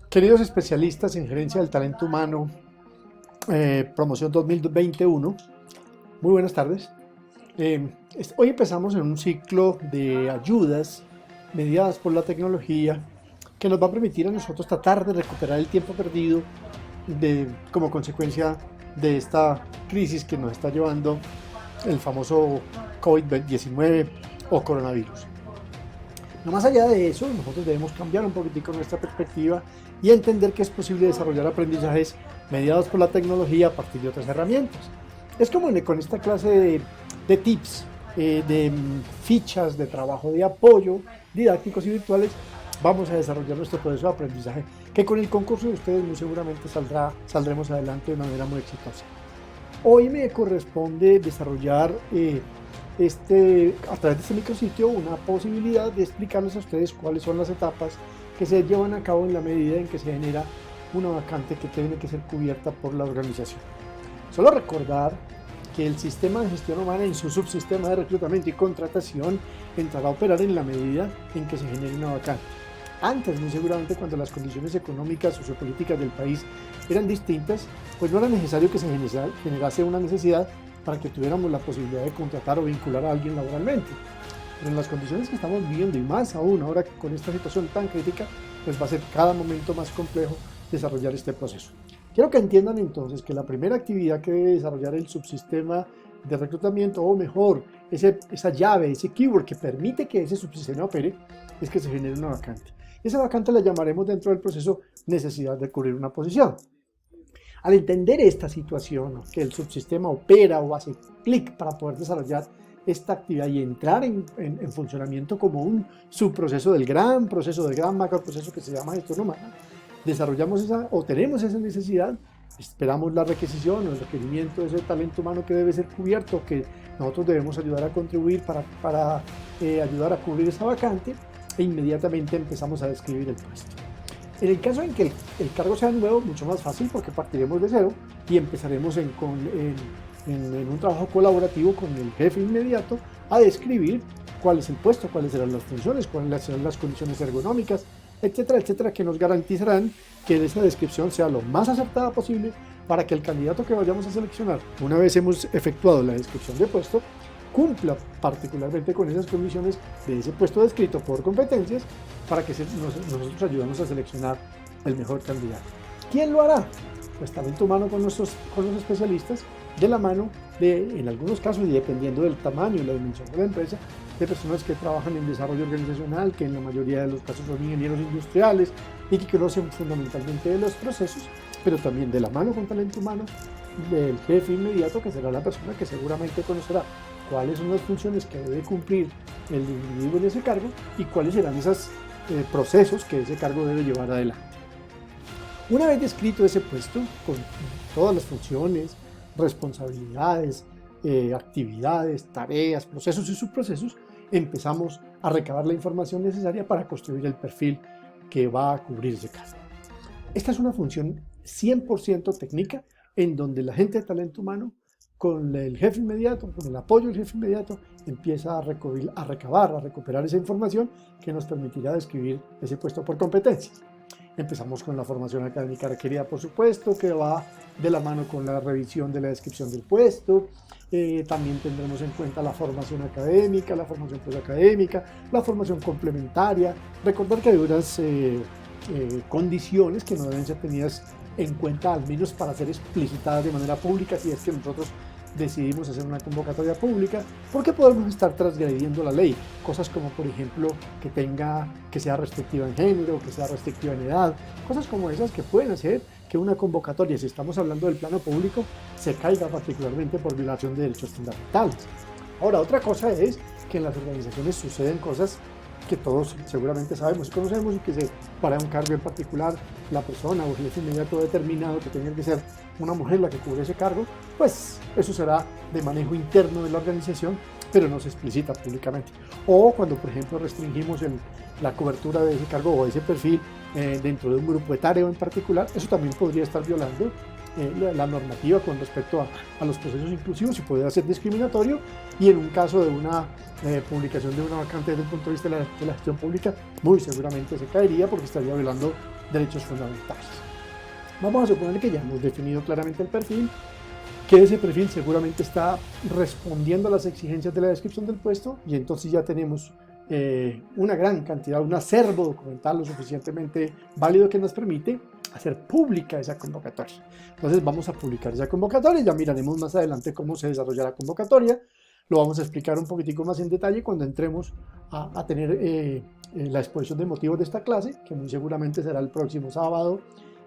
Queridos especialistas en gerencia del talento humano, promoción 2021, muy buenas tardes. Hoy empezamos en un ciclo de ayudas mediadas por la tecnología que nos va a permitir a nosotros tratar de recuperar el tiempo perdido como consecuencia de esta crisis que nos está llevando el famoso COVID-19 o coronavirus. No más allá de eso, nosotros debemos cambiar un poquitico nuestra perspectiva y entender que es posible desarrollar aprendizajes mediados por la tecnología a partir de otras herramientas. Es como con esta clase de tips, de fichas de trabajo de apoyo didácticos y virtuales, vamos a desarrollar nuestro proceso de aprendizaje, que con el concurso de ustedes muy seguramente saldremos adelante de manera muy exitosa. Hoy me corresponde desarrollar a través de este micrositio una posibilidad de explicarles a ustedes cuáles son las etapas que se llevan a cabo en la medida en que se genera una vacante que tiene que ser cubierta por la organización. Solo recordar que el sistema de gestión humana en su subsistema de reclutamiento y contratación entrará a operar en la medida en que se genere una vacante. Antes, muy seguramente, cuando las condiciones económicas, sociopolíticas del país eran distintas, pues no era necesario que se generase una necesidad para que tuviéramos la posibilidad de contratar o vincular a alguien laboralmente. Pero en las condiciones que estamos viviendo, y más aún ahora con esta situación tan crítica, pues va a ser cada momento más complejo desarrollar este proceso. Quiero que entiendan entonces que la primera actividad que debe desarrollar el subsistema de reclutamiento, o mejor, esa llave, ese keyword que permite que ese subsistema opere, es que se genere una vacante. Esa vacante la llamaremos dentro del proceso necesidad de cubrir una posición. Al entender esta situación, que el subsistema opera o hace clic para poder desarrollar esta actividad y entrar en funcionamiento como un subproceso del gran macroproceso que se llama gestión humana, desarrollamos tenemos esa necesidad, esperamos la requisición o el requerimiento de ese talento humano que debe ser cubierto, que nosotros debemos ayudar a contribuir para ayudar a cubrir esa vacante, e inmediatamente empezamos a describir el puesto. En el caso en que el cargo sea nuevo, mucho más fácil porque partiremos de cero y empezaremos en un trabajo colaborativo con el jefe inmediato a describir cuál es el puesto, cuáles serán las funciones, cuáles serán las condiciones ergonómicas, etcétera, etcétera, que nos garantizarán que esa descripción sea lo más acertada posible para que el candidato que vayamos a seleccionar, una vez hemos efectuado la descripción de puesto, cumpla particularmente con esas condiciones de ese puesto descrito por competencias para que nosotros ayudemos a seleccionar el mejor candidato. ¿Quién lo hará? Pues talento humano con los especialistas, de la mano en algunos casos, y dependiendo del tamaño y la dimensión de la empresa, de personas que trabajan en desarrollo organizacional, que en la mayoría de los casos son ingenieros industriales y que conocen fundamentalmente de los procesos, pero también de la mano con talento humano del jefe inmediato, que será la persona que seguramente conocerá cuáles son las funciones que debe cumplir el individuo en ese cargo y cuáles serán esos procesos que ese cargo debe llevar adelante. Una vez descrito ese puesto, con todas las funciones, responsabilidades, actividades, tareas, procesos y subprocesos, empezamos a recabar la información necesaria para construir el perfil que va a cubrir ese cargo. Esta es una función 100% técnica, en donde la gente de talento humano, con el jefe inmediato, con el apoyo del jefe inmediato, empieza a recuperar esa información que nos permitirá describir ese puesto por competencias. Empezamos con la formación académica requerida, por supuesto, que va de la mano con la revisión de la descripción del puesto. También tendremos en cuenta la formación académica, la formación posacadémica, la formación complementaria. Recordar que hay unas condiciones que no deben ser tenidas en cuenta, al menos para ser explicitadas de manera pública, si es que nosotros decidimos hacer una convocatoria pública, porque podemos estar transgrediendo la ley. Cosas como, por ejemplo, que sea restrictiva en género, que sea restrictiva en edad, cosas como esas que pueden hacer que una convocatoria, si estamos hablando del plano público, se caiga particularmente por violación de derechos fundamentales. Ahora, otra cosa es que en las organizaciones suceden cosas que todos seguramente sabemos y conocemos, y que para un cargo en particular la persona o el jefe inmediato determinado que tenga que ser una mujer la que cubre ese cargo, pues eso será de manejo interno de la organización, pero no se explicita públicamente. O cuando, por ejemplo, restringimos la cobertura de ese cargo o de ese perfil dentro de un grupo etario en particular, eso también podría estar violando la normativa con respecto a los procesos inclusivos y puede ser discriminatorio, y en un caso de una publicación de una vacante desde el punto de vista de la gestión pública, muy seguramente se caería porque estaría violando derechos fundamentales. Vamos a suponer que ya hemos definido claramente el perfil, que ese perfil seguramente está respondiendo a las exigencias de la descripción del puesto, y entonces ya tenemos una gran cantidad, un acervo documental lo suficientemente válido que nos permite hacer pública esa convocatoria. Entonces vamos a publicar esa convocatoria, ya miraremos más adelante cómo se desarrolla la convocatoria, lo vamos a explicar un poquitico más en detalle cuando entremos a tener la exposición de motivos de esta clase, que muy seguramente será el próximo sábado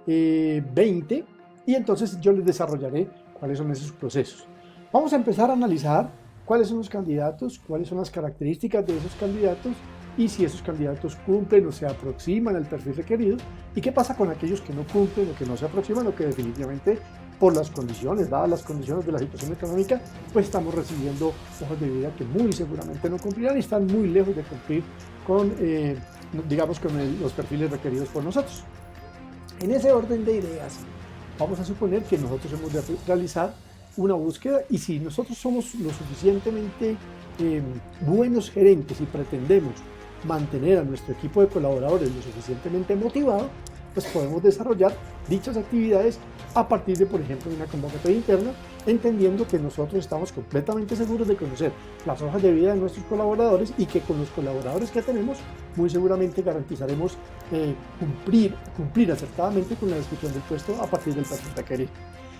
20, y entonces yo les desarrollaré cuáles son esos procesos. Vamos a empezar a analizar cuáles son los candidatos, cuáles son las características de esos candidatos y si esos candidatos cumplen o se aproximan al perfil requerido, y qué pasa con aquellos que no cumplen o que no se aproximan o que definitivamente por las condiciones, dadas las condiciones de la situación económica, pues estamos recibiendo hojas de vida que muy seguramente no cumplirán y están muy lejos de cumplir con, digamos, con los perfiles requeridos por nosotros. En ese orden de ideas, vamos a suponer que nosotros hemos de realizar una búsqueda, y si nosotros somos lo suficientemente buenos gerentes y pretendemos mantener a nuestro equipo de colaboradores lo suficientemente motivado, pues podemos desarrollar dichas actividades a partir de, por ejemplo, una convocatoria interna, entendiendo que nosotros estamos completamente seguros de conocer las hojas de vida de nuestros colaboradores y que con los colaboradores que tenemos muy seguramente garantizaremos cumplir acertadamente con la descripción del puesto a partir del perfil requerido.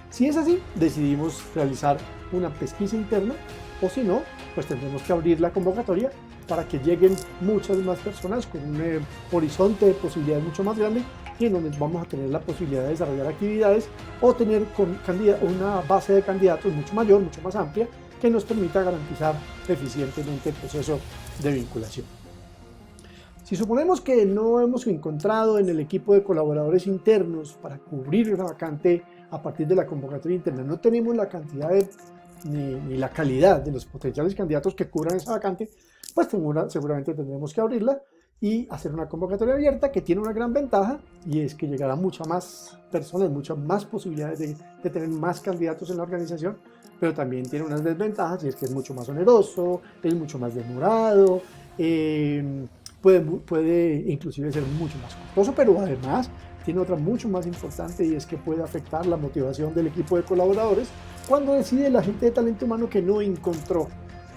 Si es así, decidimos realizar una pesquisa interna, o si no, pues tendremos que abrir la convocatoria para que lleguen muchas más personas con un horizonte de posibilidades mucho más grande, y en donde vamos a tener la posibilidad de desarrollar actividades o tener una base de candidatos mucho mayor, mucho más amplia, que nos permita garantizar eficientemente el proceso de vinculación. Si suponemos que no hemos encontrado en el equipo de colaboradores internos para cubrir una vacante a partir de la convocatoria interna, no tenemos la cantidad ni la calidad de los potenciales candidatos que cubran esa vacante, pues seguramente tendremos que abrirla y hacer una convocatoria abierta, que tiene una gran ventaja, y es que llegará a muchas más personas, muchas más posibilidades de tener más candidatos en la organización, pero también tiene unas desventajas, y es que es mucho más oneroso, es mucho más demorado, puede inclusive ser mucho más costoso, pero además tiene otra mucho más importante, y es que puede afectar la motivación del equipo de colaboradores cuando decide la gente de talento humano que no encontró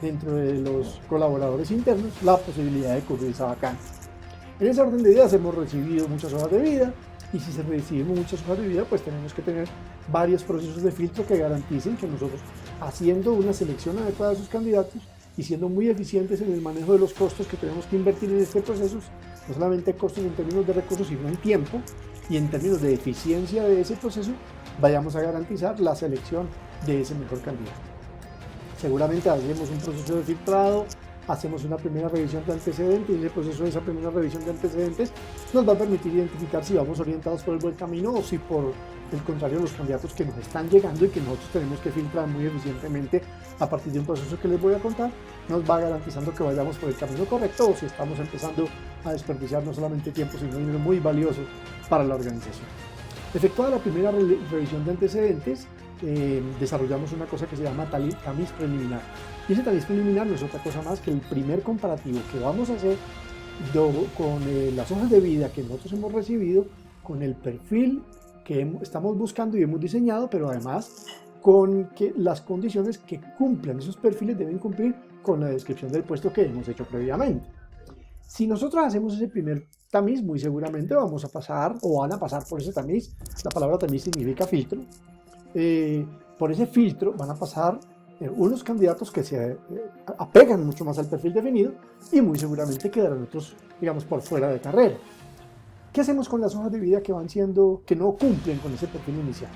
dentro de los colaboradores internos la posibilidad de cubrir esa vacante. En ese orden de ideas hemos recibido muchas hojas de vida, y si recibimos muchas hojas de vida, pues tenemos que tener varios procesos de filtro que garanticen que nosotros, haciendo una selección adecuada de sus candidatos y siendo muy eficientes en el manejo de los costos que tenemos que invertir en este proceso, no solamente costos en términos de recursos, sino en tiempo y en términos de eficiencia de ese proceso, vayamos a garantizar la selección de ese mejor candidato. Seguramente hacemos un proceso de filtrado, hacemos una primera revisión de antecedentes, y ese proceso de esa primera revisión de antecedentes nos va a permitir identificar si vamos orientados por el buen camino o si por el contrario los candidatos que nos están llegando y que nosotros tenemos que filtrar muy eficientemente a partir de un proceso que les voy a contar, nos va garantizando que vayamos por el camino correcto, o si estamos empezando a desperdiciar no solamente tiempo, sino dinero muy valioso para la organización. Efectuada la primera revisión de antecedentes, desarrollamos una cosa que se llama tamiz preliminar. Y ese tamiz preliminar no es otra cosa más que el primer comparativo que vamos a hacer con las hojas de vida que nosotros hemos recibido, con el perfil que estamos buscando y hemos diseñado, pero además con que las condiciones que cumplan esos perfiles deben cumplir con la descripción del puesto que hemos hecho previamente. Si nosotros hacemos ese primer tamiz, muy seguramente vamos a pasar o van a pasar por ese tamiz. La palabra tamiz significa filtro. Por ese filtro van a pasar unos candidatos que se apegan mucho más al perfil definido, y muy seguramente quedarán otros, digamos, por fuera de carrera. ¿Qué hacemos con las hojas de vida que no cumplen con ese perfil inicial?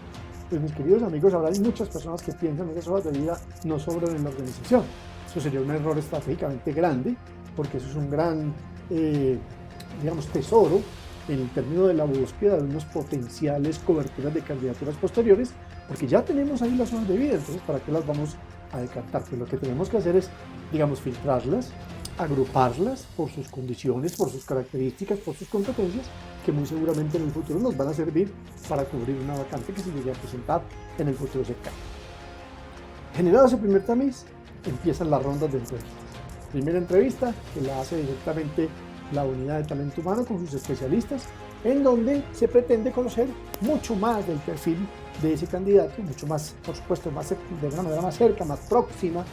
Pues, mis queridos amigos, habrá muchas personas que piensan que esas hojas de vida no sobran en la organización. Eso sería un error estratégicamente grande, porque eso es un gran, digamos, tesoro en el término de la búsqueda de unos potenciales coberturas de candidaturas posteriores, porque ya tenemos ahí las hojas de vida. Entonces, ¿para qué las vamos a descartar? Pues lo que tenemos que hacer es, digamos, filtrarlas, agruparlas por sus condiciones, por sus características, por sus competencias, que muy seguramente en el futuro nos van a servir para cubrir una vacante que se llegue a presentar en el futuro cercano. Generado ese primer tamiz, empiezan las rondas de entrevistas. Primera entrevista, que la hace directamente la unidad de talento humano con sus especialistas, en donde se pretende conocer mucho más del perfil de ese candidato, mucho más, por supuesto, más, de una manera más cerca, más próxima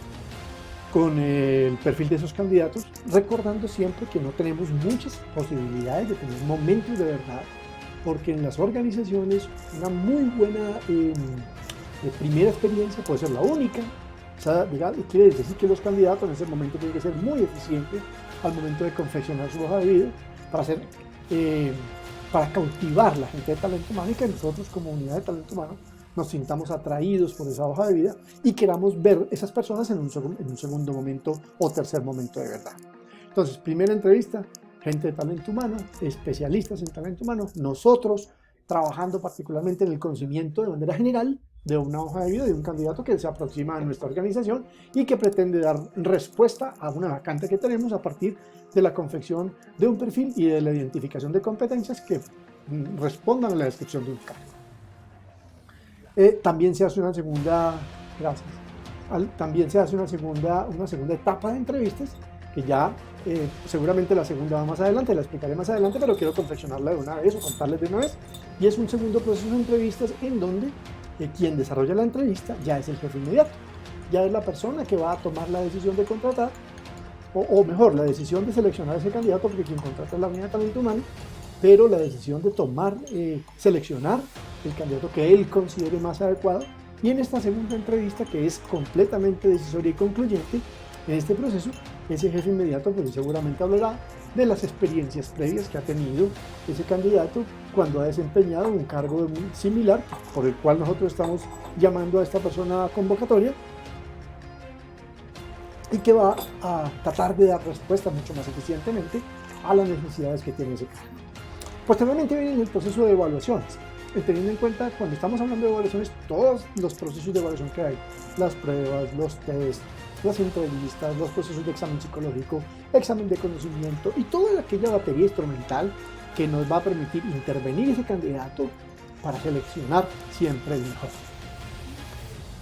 con el perfil de esos candidatos, recordando siempre que no tenemos muchas posibilidades de tener momentos de verdad, porque en las organizaciones una muy buena primera experiencia puede ser la única. O sea, quiere decir que los candidatos en ese momento tienen que ser muy eficientes al momento de confeccionar su hoja de vida para cautivar a la gente de talento humano y que nosotros como unidad de talento humano nos sintamos atraídos por esa hoja de vida y queramos ver esas personas en un segundo momento o tercer momento de verdad. Entonces, primera entrevista, gente de talento humano, especialistas en talento humano, nosotros trabajando particularmente en el conocimiento de manera general de una hoja de vida de un candidato que se aproxima a nuestra organización y que pretende dar respuesta a una vacante que tenemos a partir de la confección de un perfil y de la identificación de competencias que respondan a la descripción de un cargo. También se hace una segunda, también se hace una segunda etapa de entrevistas que ya seguramente la segunda va más adelante, la explicaré más adelante, pero quiero confeccionarla de una vez o contarles de una vez. Y es un segundo proceso de entrevistas en donde quien desarrolla la entrevista ya es el jefe inmediato, ya es la persona que va a tomar la decisión de contratar, o mejor, la decisión de seleccionar a ese candidato, porque quien contrata es la unidad de talento humano, pero la decisión de seleccionar el candidato que él considere más adecuado. Y en esta segunda entrevista, que es completamente decisoria y concluyente, en este proceso, ese jefe inmediato pues seguramente hablará de las experiencias previas que ha tenido ese candidato cuando ha desempeñado un cargo similar, por el cual nosotros estamos llamando a esta persona convocatoria, y que va a tratar de dar respuesta mucho más eficientemente a las necesidades que tiene ese cargo. Posteriormente viene el proceso de evaluaciones, teniendo en cuenta, cuando estamos hablando de evaluaciones, todos los procesos de evaluación que hay, las pruebas, los test, las entrevistas, los procesos de examen psicológico, examen de conocimiento y toda aquella batería instrumental que nos va a permitir intervenir ese candidato para seleccionar siempre el mejor.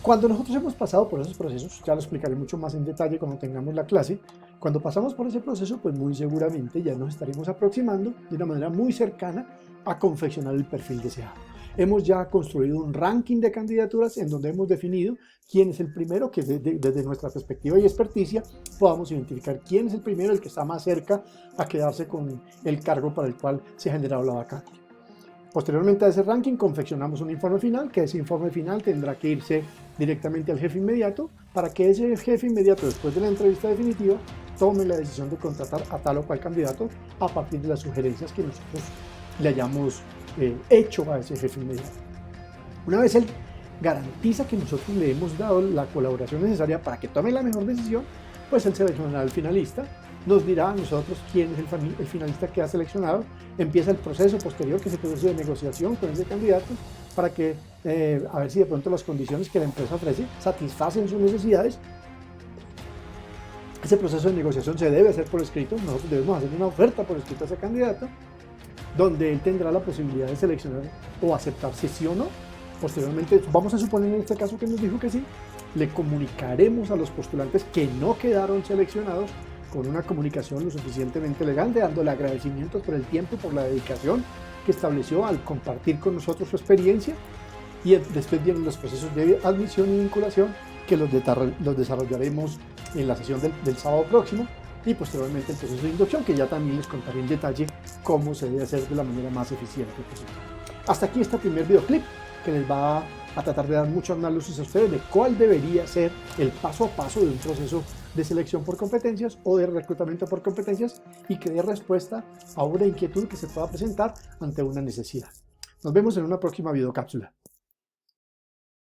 Cuando nosotros hemos pasado por esos procesos, ya lo explicaré mucho más en detalle cuando tengamos la clase, cuando pasamos por ese proceso, pues muy seguramente ya nos estaremos aproximando de una manera muy cercana a confeccionar el perfil deseado. Hemos ya construido un ranking de candidaturas en donde hemos definido quién es el primero, que desde nuestra perspectiva y experticia podamos identificar quién es el primero, el que está más cerca a quedarse con el cargo para el cual se ha generado la vacante. Posteriormente a ese ranking confeccionamos un informe final, que ese informe final tendrá que irse directamente al jefe inmediato para que ese jefe inmediato, después de la entrevista definitiva, tome la decisión de contratar a tal o cual candidato a partir de las sugerencias que nosotros le hayamos hecho a ese jefe inmediato. Una vez él garantiza que nosotros le hemos dado la colaboración necesaria para que tome la mejor decisión, pues él seleccionará al finalista, nos dirá a nosotros quién es el finalista que ha seleccionado, empieza el proceso posterior, que es el proceso de negociación con ese candidato, para que a ver si de pronto las condiciones que la empresa ofrece satisfacen sus necesidades. Ese proceso de negociación se debe hacer por escrito, nosotros debemos hacer una oferta por escrito a ese candidato, donde él tendrá la posibilidad de seleccionar o aceptar si sí o no. Posteriormente, vamos a suponer en este caso que nos dijo que sí, le comunicaremos a los postulantes que no quedaron seleccionados con una comunicación lo suficientemente elegante, dándole agradecimientos por el tiempo y por la dedicación que estableció al compartir con nosotros su experiencia, y después vienen los procesos de admisión y vinculación que los desarrollaremos en la sesión del sábado próximo, y posteriormente el proceso de inducción, que ya también les contaré en detalle cómo se debe hacer de la manera más eficiente posible. Hasta aquí este primer videoclip que les va a tratar de dar mucho análisis a ustedes de cuál debería ser el paso a paso de un proceso de selección por competencias o de reclutamiento por competencias, y que dé respuesta a una inquietud que se pueda presentar ante una necesidad. Nos vemos en una próxima videocápsula.